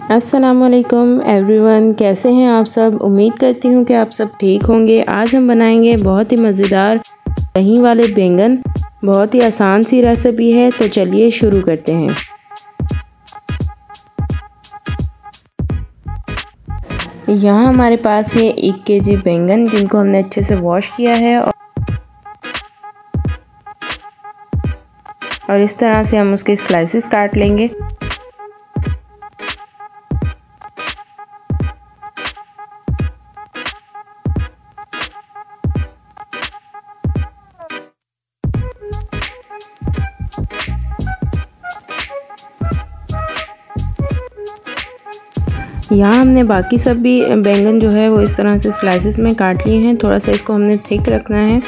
अस्सलामुअलैकुम एवरीवन, कैसे हैं आप सब। उम्मीद करती हूँ कि आप सब ठीक होंगे। आज हम बनाएंगे बहुत ही मज़ेदार दही वाले बैंगन। बहुत ही आसान सी रेसिपी है, तो चलिए शुरू करते हैं। यहाँ हमारे पास है 1 केजी बैंगन, जिनको हमने अच्छे से वॉश किया है और इस तरह से हम उसके स्लाइसेस काट लेंगे। यहाँ हमने बाकी सब भी बैंगन जो है वो इस तरह से स्लाइसेस में काट लिए हैं। थोड़ा सा इसको हमने थिक रखना है।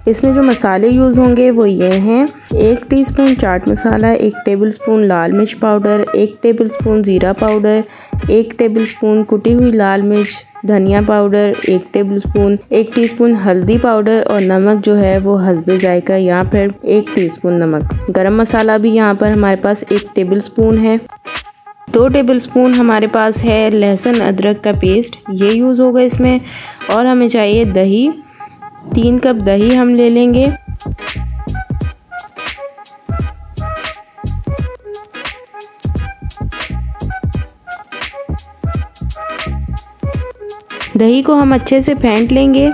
इसमें जो मसाले यूज़ होंगे वो ये हैं: 1 टीस्पून चाट मसाला, 1 टेबलस्पून लाल मिर्च पाउडर, 1 टेबलस्पून ज़ीरा पाउडर, 1 टेबलस्पून कुटी हुई लाल मिर्च धनिया पाउडर, 1 टीस्पून हल्दी पाउडर और नमक जो है वो हस्बे जायका, यहाँ पर 1 टीस्पून नमक। गरम मसाला भी यहाँ पर हमारे पास 1 टेबलस्पून है। 2 टेबलस्पून हमारे पास है लहसुन अदरक का पेस्ट, ये यूज़ होगा इसमें। और हमें चाहिए दही, 3 कप दही हम ले लेंगे। दही को हम अच्छे से फेंट लेंगे।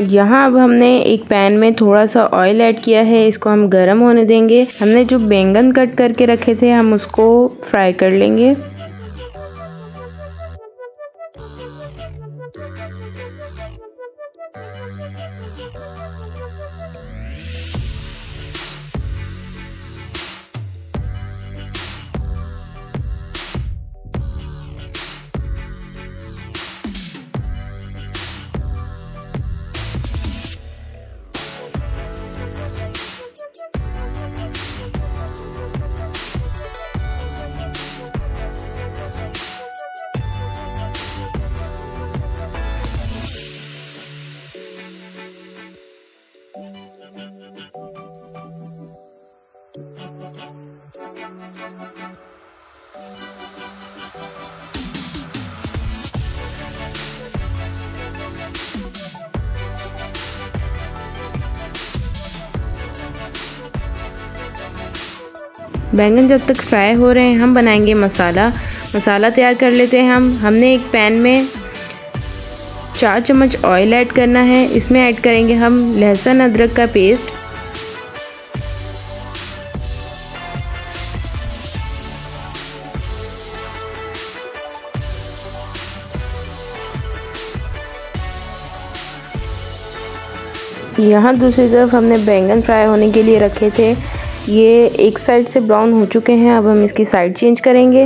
यहाँ अब हमने एक पैन में थोड़ा सा ऑयल ऐड किया है, इसको हम गरम होने देंगे। हमने जो बैंगन कट करके रखे थे हम उसको फ्राई कर लेंगे। बैंगन जब तक फ्राई हो रहे हैं हम बनाएंगे मसाला तैयार कर लेते हैं। हमने एक पैन में 4 चम्मच ऑयल ऐड करना है। इसमें ऐड करेंगे हम लहसुन अदरक का पेस्ट, यहाँ दूसरी तरफ हमने बैंगन फ्राई होने के लिए रखे थे। ये एक साइड से ब्राउन हो चुके हैं, अब हम इसकी साइड चेंज करेंगे।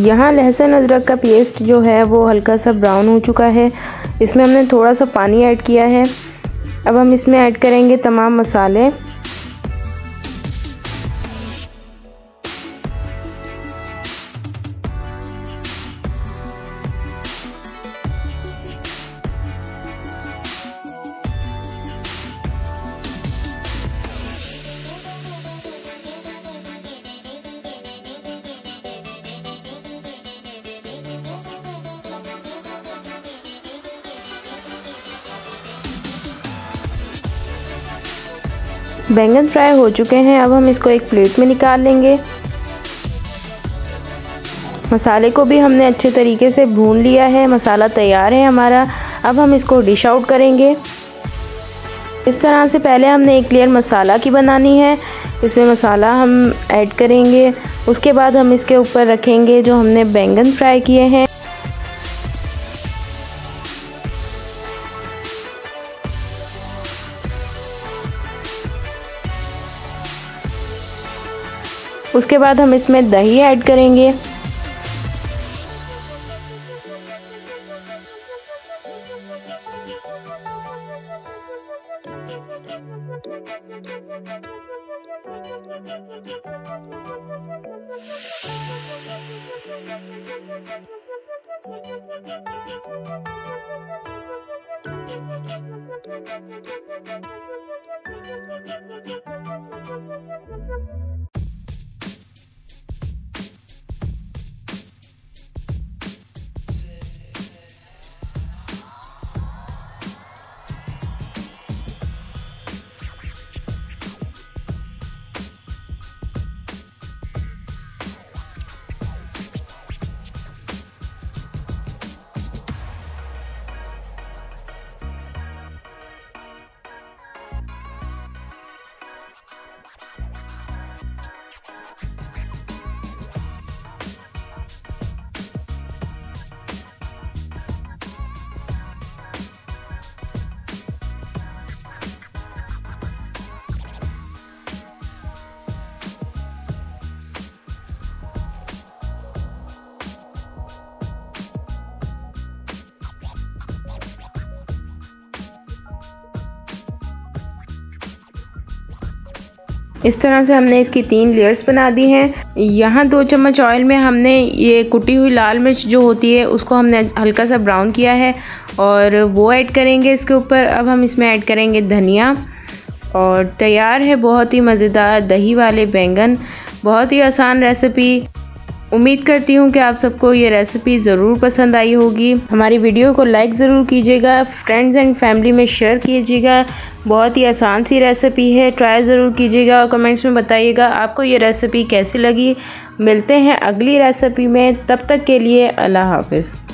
यहाँ लहसुन अदरक का पेस्ट जो है वो हल्का सा ब्राउन हो चुका है। इसमें हमने थोड़ा सा पानी ऐड किया है। अब हम इसमें ऐड करेंगे तमाम मसाले। बैंगन फ्राई हो चुके हैं, अब हम इसको एक प्लेट में निकाल लेंगे। मसाले को भी हमने अच्छे तरीके से भून लिया है, मसाला तैयार है हमारा। अब हम इसको डिश आउट करेंगे। इस तरह से पहले हमने एक लेयर मसाला की बनानी है। इसमें मसाला हम ऐड करेंगे, उसके बाद हम इसके ऊपर रखेंगे जो हमने बैंगन फ्राई किए हैं। उसके बाद हम इसमें दही ऐड करेंगे। इस तरह से हमने इसकी 3 लेयर्स बना दी हैं। यहाँ 2 चम्मच ऑयल में हमने ये कुटी हुई लाल मिर्च जो होती है उसको हमने हल्का सा ब्राउन किया है और वो ऐड करेंगे इसके ऊपर। अब हम इसमें ऐड करेंगे धनिया और तैयार है बहुत ही मज़ेदार दही वाले बैंगन। बहुत ही आसान रेसिपी। उम्मीद करती हूँ कि आप सबको ये रेसिपी ज़रूर पसंद आई होगी। हमारी वीडियो को लाइक ज़रूर कीजिएगा, फ्रेंड्स एंड फैमिली में शेयर कीजिएगा। बहुत ही आसान सी रेसिपी है, ट्राई ज़रूर कीजिएगा और कमेंट्स में बताइएगा आपको ये रेसिपी कैसी लगी। मिलते हैं अगली रेसिपी में, तब तक के लिए अल्लाह हाफ़िज़।